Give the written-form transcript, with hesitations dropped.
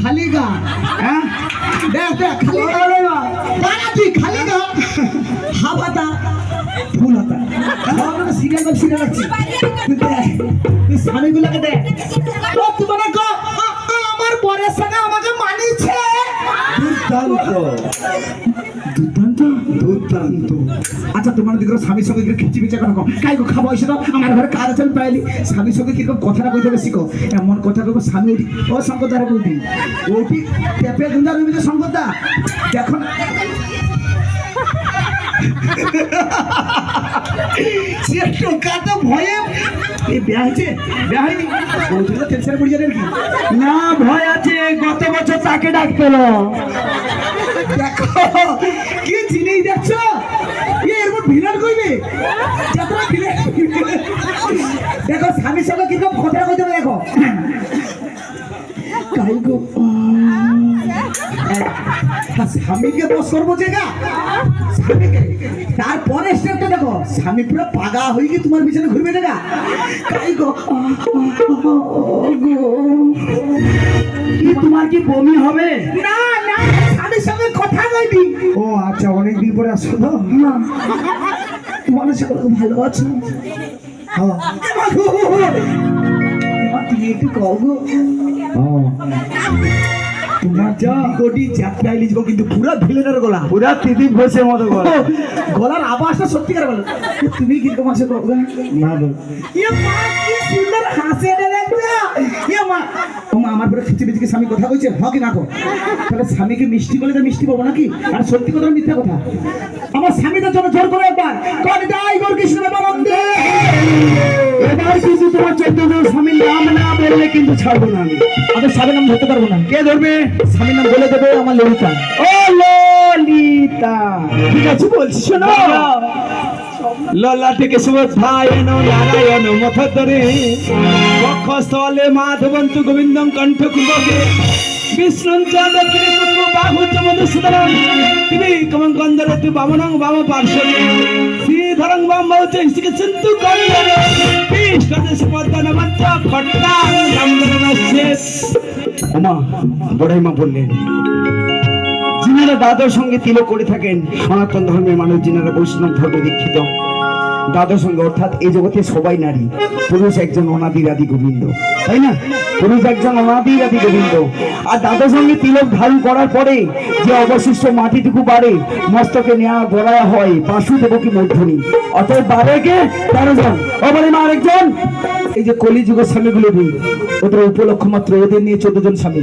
খালি গা হ্যাঁ দেখ দেখ খালি গা বানা তুই খালি গা হাফ হাতা ফুল হাতা আমরা সিরিয়াল সিরিয়াল লাগছে তুই স্বামীগুলোকে দেখ ও তোমার আমার বরের সঙ্গে আমাকে মানিয়েছে দুর্দান্ত দুর্দান্ত দুর্দান্ত। আচ্ছা তোমার দিকে স্বামীর সঙ্গে খিচি পিচা কথা কাই গো খাবো এসে দাও আমার ঘরে কাজ আছে আমি পাইলি স্বামীর সঙ্গে কিরকম কথাটা কইতে হবে শিখো এমন কথা কইবো স্বামী উঠি ও শঙ্করদার বলতি ওটি টেপে গুন্ডা রবি শঙ্করদা দেখো না সে টোকা তো ভয়ে এই বিয়া হয়েছে বিয়া হয়নি বলছিল টেনশন পড়ে যাবে কি না ভয় আছে, গত বছর তাকে ডাক পেলো। দেখো কি জিনিস দেখছো এরকম ভিড়ার কইবে যতটা ভিড়ে দেখো স্বামীর সঙ্গে কিরকম কথা কইতে হবে দেখো কাই গো স্বামীকে বস করবো জায়গা স্বামীকে তারপরে স্টেপটা দেখো স্বামী পুরো পাগা হয়ে গিয়ে তোমার পিছনে ঘুরবে জায়গা কাই গো কি তোমার কি বমি হবে? না না স্বামীর সঙ্গে কথা কইবি ও আচ্ছা, অনেকদিন পরে আসছো তো। না তোমার সঙ্গে ভালো আছো হ্যাঁ। তুমি একটু কও গো তোমার যা কোটি যাত্রায় লিখবো কিন্তু পুরো ভিলেনের গলা পুরা তিতির বসে মতো গলা। গলার আওয়াজটা সত্যিকার বলো তুমি কিরকম আছে কও গো না বল। ইয়ে মা কি সুন্দর হাসে রে দেখো ইয়ে মা ও মা আমার পুরো খিচি বিচিকে স্বামী কথা কইছে হ কি না কো তাহলে স্বামীকে মিষ্টি বলে তো মিষ্টি পাবো নাকি আর সত্যি কথা মিথ্যা কথা আমার স্বামীদের জন্য জোর করে একবার কোন যাই গো কৃষ্ণ বাবন্দে এবার কিন্তু তোমার 14 জন স্বামীর নাম না বললে কিন্তু ছাড়বো না আমি। আমি স্বামীর নাম ধরতে পারবো না কে ধরবে? স্বামীর নাম বলে দেবে আমার ললিতা ও ললিতা। ঠিক আছে বলছি, শোনো। ললাটে কেশবধ্যায়ন নারায়ণ মথোদরে বক্ষস্থলে মাধবন্তু গোবিন্দং কণ্ঠ কুম্ভকে বিষ্ণুং চ দক্ষিণে চক্ষু বাহু চ মধুসূদনং ত্রিকমং গন্ধরতি বামনং বাম পার্শ্বে শ্রীধরং বাম বাহু চ হিসিকে চন্তু কন্দরে বিষ্ণুদেশ পদ্মন মঞ্চ খট্টা রামদরনস্যে। ওমা বড়াই মা বললেন, যিনারা দাদার সঙ্গে তিলক করে থাকেন সনাতন ধর্মের মানুষ, যিনারা বৈষ্ণব ধর্মে দীক্ষিত, দাদার সঙ্গে অর্থাৎ এই জগতে সবাই নারী, পুরুষ একজন অনাদির আদি গোবিন্দ, তাই না? পুরুষ একজন অনাদির আদি গোবিন্দ। আর দাদার সঙ্গে তিলক ধারণ করার পরে যে অবশিষ্ট মাটিটুকু বাড়ে মস্তকে নেওয়া বড়া হয় বাসুদেবকী মূর্ধনি, অতএব বাড়ে কে 13 জন। ওবারে মা আরেকজন, এই যে কলিযুগের স্বামীগুলো ওদের উপলক্ষ মাত্র ওদের নিয়ে 14 জন স্বামী।